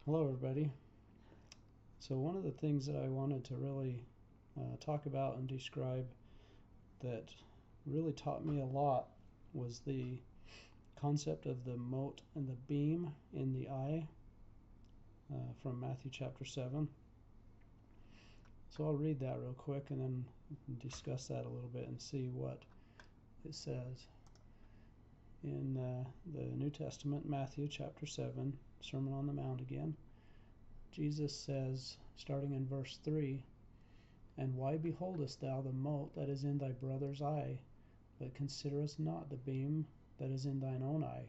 Hello, everybody. So, one of the things that I wanted to really talk about and describe that really taught me a lot was the concept of the mote and the beam in the eye from Matthew chapter 7. So, I'll read that real quick and then discuss that a little bit and see what it says. In the New Testament, Matthew chapter 7, Sermon on the Mount again, Jesus says, starting in verse 3, "And why beholdest thou the mote that is in thy brother's eye, but considerest not the beam that is in thine own eye?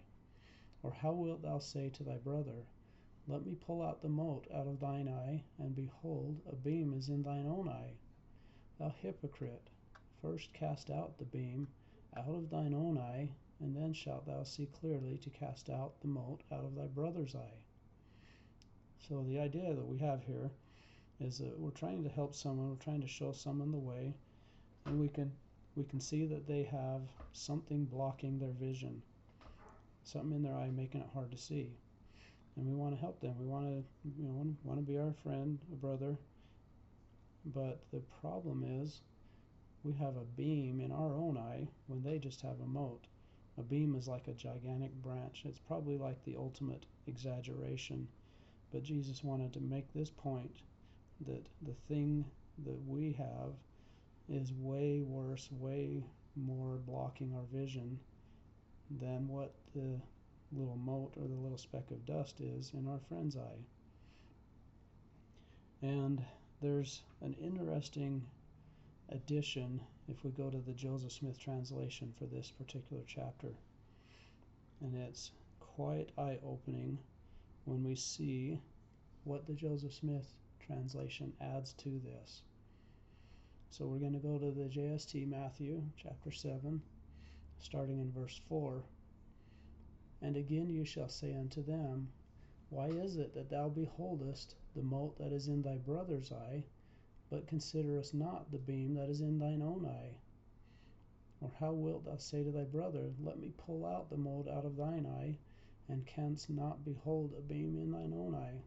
Or how wilt thou say to thy brother, Let me pull out the mote out of thine eye, and behold, a beam is in thine own eye? Thou hypocrite, first cast out the beam out of thine own eye, and then shalt thou see clearly to cast out the mote out of thy brother's eye." So the idea that we have here is that we're trying to help someone, we're trying to show someone the way, and we can see that they have something blocking their vision, something in their eye making it hard to see, and we want to help them. We want to be our friend, a brother, but the problem is we have a beam in our own eye when they just have a mote. A beam is like a gigantic branch. It's probably like the ultimate exaggeration, but Jesus wanted to make this point that the thing that we have is way worse, way more blocking our vision than what the little mote or the little speck of dust is in our friend's eye. And there's an interesting addition if we go to the Joseph Smith translation for this particular chapter. And it's quite eye-opening when we see what the Joseph Smith translation adds to this. So we're going to go to the JST Matthew chapter 7, starting in verse 4. "And again you shall say unto them, Why is it that thou beholdest the mote that is in thy brother's eye, but considerest not the beam that is in thine own eye? Or how wilt thou say to thy brother, Let me pull out the mote out of thine eye, and canst not behold a beam in thine own eye?"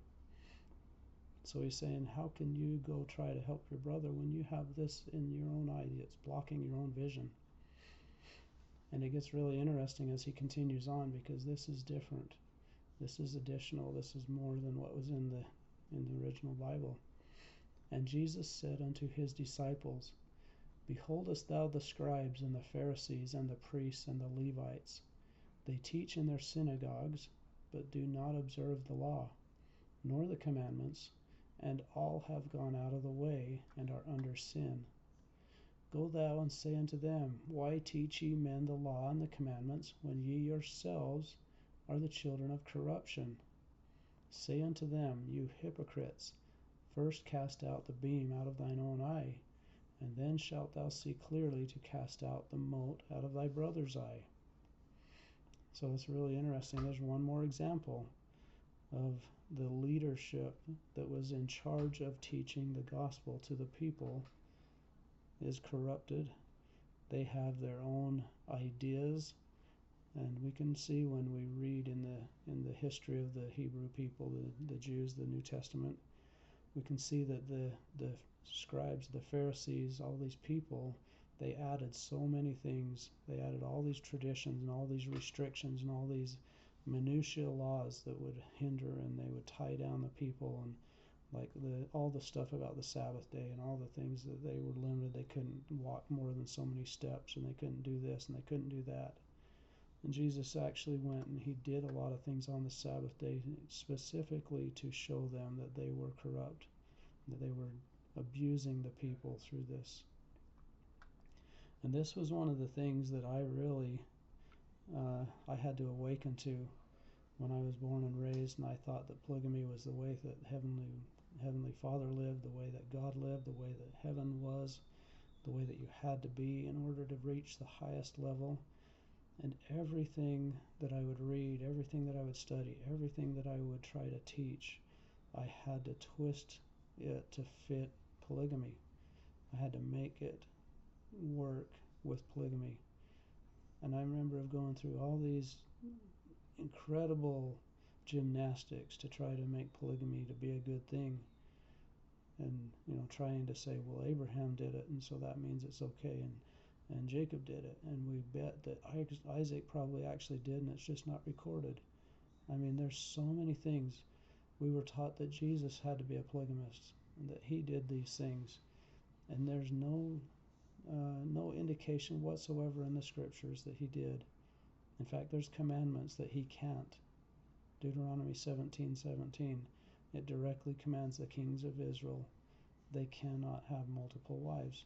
So he's saying, how can you go try to help your brother when you have this in your own eye that's blocking your own vision? And it gets really interesting as he continues on, because this is different. This is additional. This is more than what was in the original Bible. "And Jesus said unto his disciples, Beholdest thou the scribes and the Pharisees and the priests and the Levites? They teach in their synagogues, but do not observe the law, nor the commandments, and all have gone out of the way, and are under sin. Go thou and say unto them, Why teach ye men the law and the commandments, when ye yourselves are the children of corruption? Say unto them, You hypocrites, first cast out the beam out of thine own eye, and then shalt thou see clearly to cast out the mote out of thy brother's eye." So it's really interesting. There's one more example of the leadership that was in charge of teaching the gospel to the people is corrupted. They have their own ideas, and we can see when we read in the history of the Hebrew people, the Jews, the New Testament, we can see that the scribes, the Pharisees, all these people, they added so many things. They added all these traditions and all these restrictions and all these minutiae laws that would hinder, and they would tie down the people, and like all the stuff about the Sabbath day and all the things that they were limited. They couldn't walk more than so many steps, and they couldn't do this and they couldn't do that. And Jesus actually went and he did a lot of things on the Sabbath day specifically to show them that they were corrupt, that they were abusing the people through this. And this was one of the things that I really I had to awaken to when I was born and raised, and I thought that polygamy was the way that Heavenly Father lived, the way that God lived, the way that heaven was, the way that you had to be in order to reach the highest level. And everything that I would read, everything that I would study, everything that I would try to teach, I had to twist it to fit polygamy. I had to make it work with polygamy. And I remember of going through all these incredible gymnastics to try to make polygamy to be a good thing, and trying to say, well, Abraham did it, and so that means it's okay, and Jacob did it, and we bet that Isaac probably actually did, and it's just not recorded. I mean, there's so many things. We were taught that Jesus had to be a polygamist, and that he did these things, and there's no indication whatsoever in the scriptures that he did. In fact, there's commandments that he can't. Deuteronomy 17:17, it directly commands the kings of Israel they cannot have multiple wives.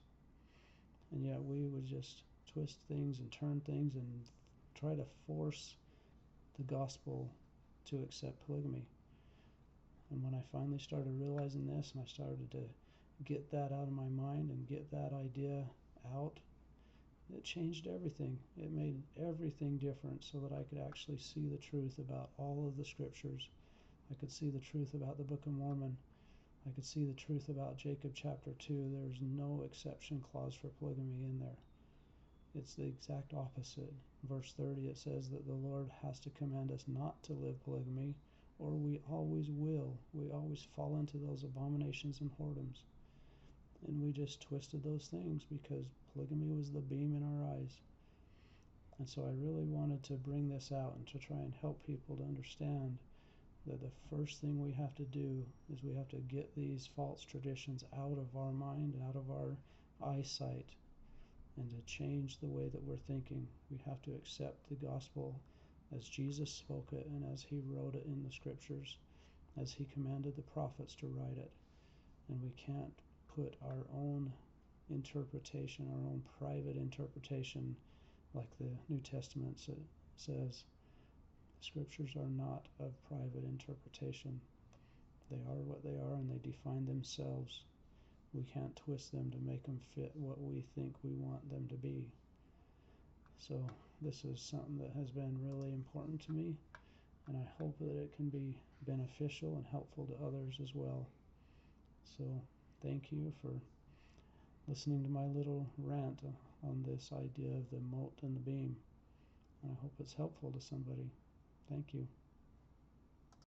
And yet we would just twist things and turn things and try to force the gospel to accept polygamy. And when I finally started realizing this, and I started to get that out of my mind and get that idea out, it changed everything. It made everything different so that I could actually see the truth about all of the scriptures. I could see the truth about the Book of Mormon. I could see the truth about Jacob chapter 2. There's no exception clause for polygamy in there. It's the exact opposite. Verse 30, it says that the Lord has to command us not to live polygamy, or we always will. We always fall into those abominations and whoredoms. And we just twisted those things because polygamy was the beam in our eyes. And so I really wanted to bring this out and to try and help people to understand that the first thing we have to do is we have to get these false traditions out of our mind, out of our eyesight, and to change the way that we're thinking. We have to accept the gospel as Jesus spoke it and as he wrote it in the scriptures, as he commanded the prophets to write it. And we can't put our own interpretation, our own private interpretation, like the New Testament says. Scriptures are not of private interpretation. They are what they are, and they define themselves. We can't twist them to make them fit what we think we want them to be. So this is something that has been really important to me, and I hope that it can be beneficial and helpful to others as well. So thank you for listening to my little rant on this idea of the mote and the beam. And I hope it's helpful to somebody. Thank you.